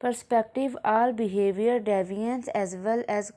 perspective, all behavior deviance as well as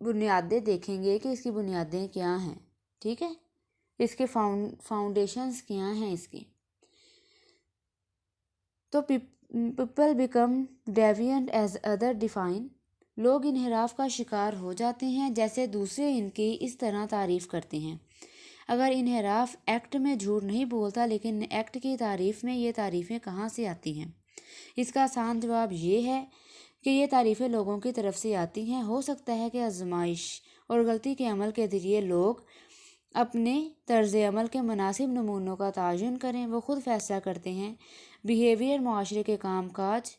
بنیادیں دیکھیں گے کہ اس کی بنیادیں کیا ہیں، ٹھیک ہے، اس کے فاؤنڈیشنز کیا ہیں اس کی. تو people become deviant as other define, لوگ انحراف کا شکار ہو جاتے ہیں جیسے دوسرے ان کی اس طرح تعریف کرتے ہیں. اگر انحراف ایکٹ میں جھوٹ نہیں بولتا، لیکن ایکٹ کی تعریف میں یہ تعریفیں کہاں سے آتی ہیں؟ اس کا آسان جواب یہ ہے کہ یہ تعریفیں لوگوں کی طرف سے آتی ہیں. ہو سکتا ہے کہ آزمائش اور غلطی کے عمل کے ذریعے لوگ اپنے طرز عمل کے مناسب نمونوں کا تعین کریں. وہ خود فیصلہ کرتے ہیں بیہیویئر معاشرے کے کام کاج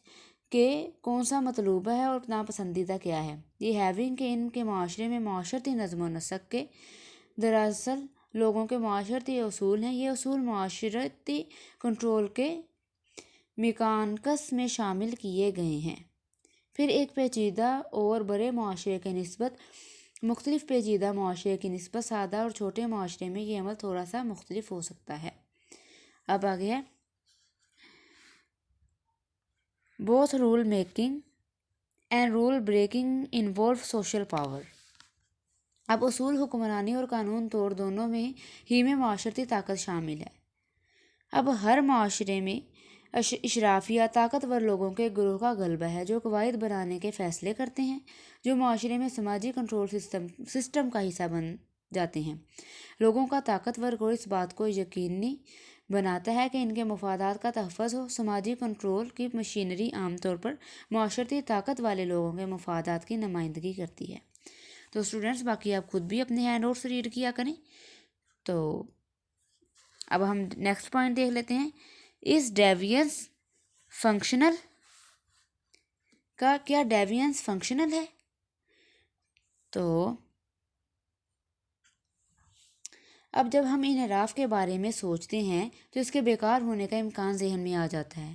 کے کون سا مطلوبہ ہے اور ناپسندیدہ کیا ہے. یہ ہیونگ کہ ان کے معاشرے میں معاشرتی نظم و نسق کے دراصل لوگوں کے معاشرتی اصول ہیں. یہ اصول معاشرتی کنٹرول کے میکانکس میں شامل کیے گئے ہیں. پھر ایک پیچیدہ اور بڑے معاشرے کے نسبت مختلف پیچیدہ معاشرے کی نسبت سادہ اور چھوٹے معاشرے میں یہ عمل تھوڑا سا مختلف ہو سکتا ہے. اب آگے ہے both rule making and rule breaking involve social power. اب اصول حکمرانی اور قانون توڑ دونوں میں ہی میں معاشرتی طاقت شامل ہے. اب ہر معاشرے میں اشرافیہ طاقتور لوگوں کے گروہ کا غلبہ ہے جو قواعد بنانے کے فیصلے کرتے ہیں، جو معاشرے میں سماجی کنٹرول سسٹم کا حصہ بن جاتے ہیں. لوگوں کا طاقتور گروہ اس بات کو یقینی بناتا ہے کہ ان کے مفادات کا تحفظ ہو. سماجی کنٹرول کی مشینری عام طور پر معاشرتی طاقت والے لوگوں کے مفادات کی نمائندگی کرتی ہے. تو اسٹوڈنٹس باقی آپ خود بھی اپنے ہینڈ نوٹس ریڈ کیا کریں. تو اب ہم نیکسٹ پوائنٹ دیکھ لیتے ہیں. اس ڈیوینس فنکشنل کا کیا ڈیوینس فنکشنل ہے؟ تو اب جب ہم انحراف کے بارے میں سوچتے ہیں تو اس کے بیکار ہونے کا امکان ذہن میں آ جاتا ہے.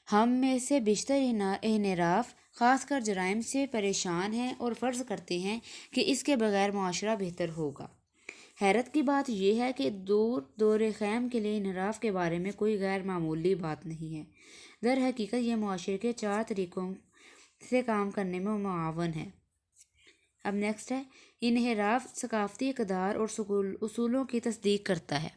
ہم میں سے بیشتر انحراف خاص کر جرائم سے پریشان ہیں اور فرض کرتے ہیں کہ اس کے بغیر معاشرہ بہتر ہوگا. حیرت کی بات یہ ہے کہ دور خیم کے لیے انحراف کے بارے میں کوئی غیر معمولی بات نہیں ہے. در حقیقت یہ معاشرے کے 4 طریقوں سے کام کرنے میں معاون ہے. اب نیکسٹ ہے انحراف ثقافتی اقدار اور اصولوں کی تصدیق کرتا ہے.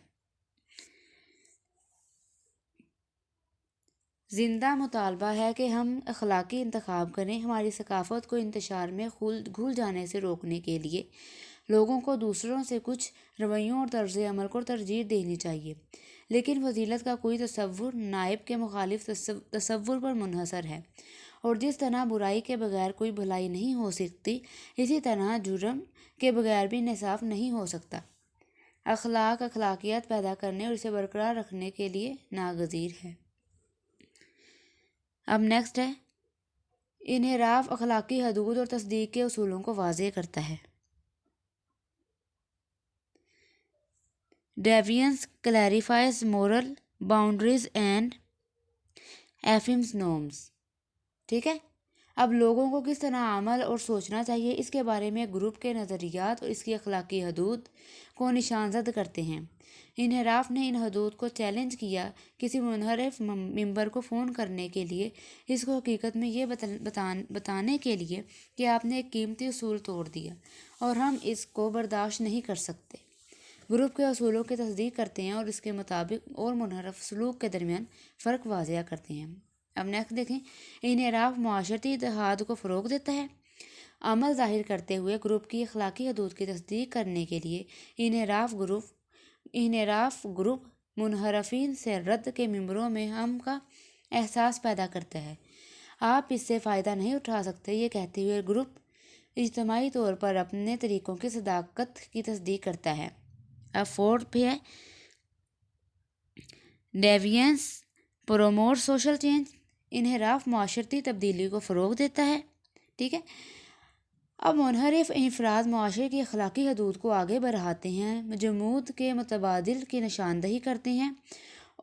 زندہ مطالبہ ہے کہ ہم اخلاقی انتخاب کریں. ہماری ثقافت کو انتشار میں گھل جانے سے روکنے کے لیے لوگوں کو دوسروں سے کچھ رویوں اور طرز عمل کو ترجیح دینی چاہیے، لیکن فضیلت کا کوئی تصور نائب کے مخالف تصور پر منحصر ہے. اور جس طرح برائی کے بغیر کوئی بھلائی نہیں ہو سکتی، اسی طرح جرم کے بغیر بھی انصاف نہیں ہو سکتا. اخلاقیات پیدا کرنے اور اسے برقرار رکھنے کے لیے ناگزیر ہے. اب نیکسٹ ہے انحراف اخلاقی حدود اور تصدیق کے اصولوں کو واضح کرتا ہے. Deviance clarifies moral boundaries and affirms norms. ٹھیک ہے. اب لوگوں کو کس طرح عمل اور سوچنا چاہیے اس کے بارے میں گروپ کے نظریات اور اس کی اخلاقی حدود کو نشان زد کرتے ہیں. انحراف نے ان حدود کو چیلنج کیا کسی منحرف ممبر کو فون کرنے کے لیے، اس کو حقیقت میں یہ بتانے کے لیے کہ آپ نے ایک قیمتی اصول توڑ دیا اور ہم اس کو برداشت نہیں کر سکتے. گروپ کے اصولوں کی تصدیق کرتے ہیں اور اس کے مطابق اور منحرف سلوک کے درمیان فرق واضح کرتے ہیں. اب نیکسٹ دیکھیں انحراف معاشرتی اتحاد کو فروغ دیتا ہے. عمل ظاہر کرتے ہوئے گروپ کی اخلاقی حدود کی تصدیق کرنے کے لیے انحراف گروپ منحرفین سے رد کے ممبروں میں ہم کا احساس پیدا کرتا ہے. آپ اس سے فائدہ نہیں اٹھا سکتے یہ کہتے ہوئے گروپ اجتماعی طور پر اپنے طریقوں کی صداقت کی تصدیق کرتا ہے. اب 4 پہ ہے ڈیوینس پروموٹ سوشل چینج. انحراف معاشرتی تبدیلی کو فروغ دیتا ہے. ٹھیک ہے. اب منحرف افراد معاشرے کی اخلاقی حدود کو آگے بڑھاتے ہیں، جمود کے متبادل کی نشاندہی کرتے ہیں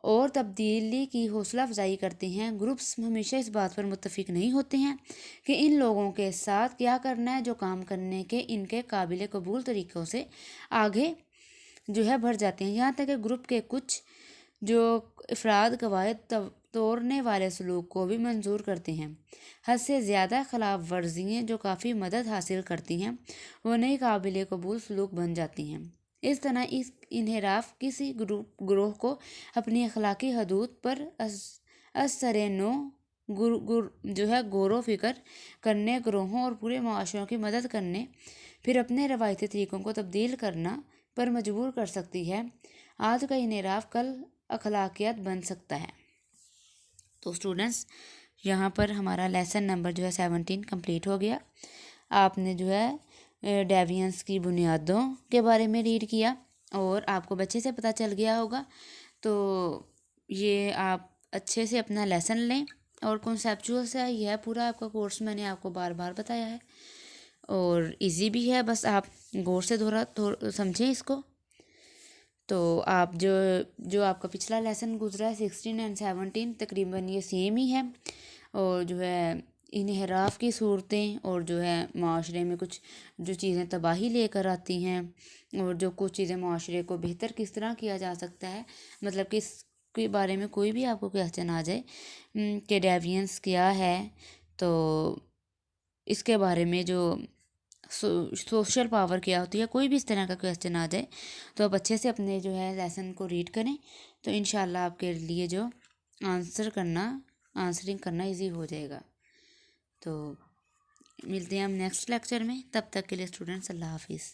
اور تبدیلی کی حوصلہ افزائی کرتے ہیں. گروپس ہمیشہ اس بات پر متفق نہیں ہوتے ہیں کہ ان لوگوں کے ساتھ کیا کرنا ہے جو کام کرنے کے ان کے قابل قبول طریقوں سے آگے بڑھ جاتے ہیں. یہاں تک کہ گروپ کے کچھ جو افراد قواعد توڑنے والے سلوک کو بھی منظور کرتے ہیں۔ حد سے زیادہ خلاف ورزیاں جو کافی مدد حاصل کرتی ہیں وہ نئی قابل قبول سلوک بن جاتی ہیں۔ اس طرح اس انحراف کسی گروہ کو اپنی اخلاقی حدود پر از سر نو غور و فکر کرنے، گروہوں اور پورے معاشروں کی مدد کرنے، پھر اپنے روایتی طریقوں کو تبدیل کرنا پر مجبور کر سکتی ہے۔ آج کا انحراف کل اخلاقیات بن سکتا ہے۔ تو اسٹوڈنٹس، یہاں پر ہمارا لیسن نمبر 17 کمپلیٹ ہو گیا۔ آپ نے ڈیوینس کی بنیادوں کے بارے میں ریڈ کیا اور آپ کو اچھے سے پتہ چل گیا ہوگا۔ تو یہ آپ اچھے سے اپنا لیسن لیں، اور کنسیپچول سے ہی ہے پورا آپ کا کورس، میں نے آپ کو بار بار بتایا ہے، اور ایزی بھی ہے، بس آپ غور سے سمجھیں اس کو۔ تو آپ جو آپ کا پچھلا لیسن گزرا ہے 16 اور 17 تقریباً یہ سیم ہی ہے، اور انحراف کی صورتیں اور معاشرے میں کچھ جو چیزیں تباہی لے کر آتی ہیں، اور جو کچھ چیزیں معاشرے کو بہتر کس طرح کیا جا سکتا ہے، مطلب کہ اس کے بارے میں کوئی بھی آپ کو کویسچن آ جائے کہ ڈیوینس کیا ہے، تو اس کے بارے میں جو سوشل پاور کیا ہوتی ہے، کوئی بھی اس طرح کا کویسچن آ جائے تو آپ اچھے سے اپنے لیسن کو ریڈ کریں، تو انشاءاللہ آپ کے لیے آنسرنگ کرنا ایزی ہو جائے گا۔ تو ملتے ہیں ہم نیکسٹ لیکچر میں، تب تک کے لیے اسٹوڈنٹس اللہ حافظ۔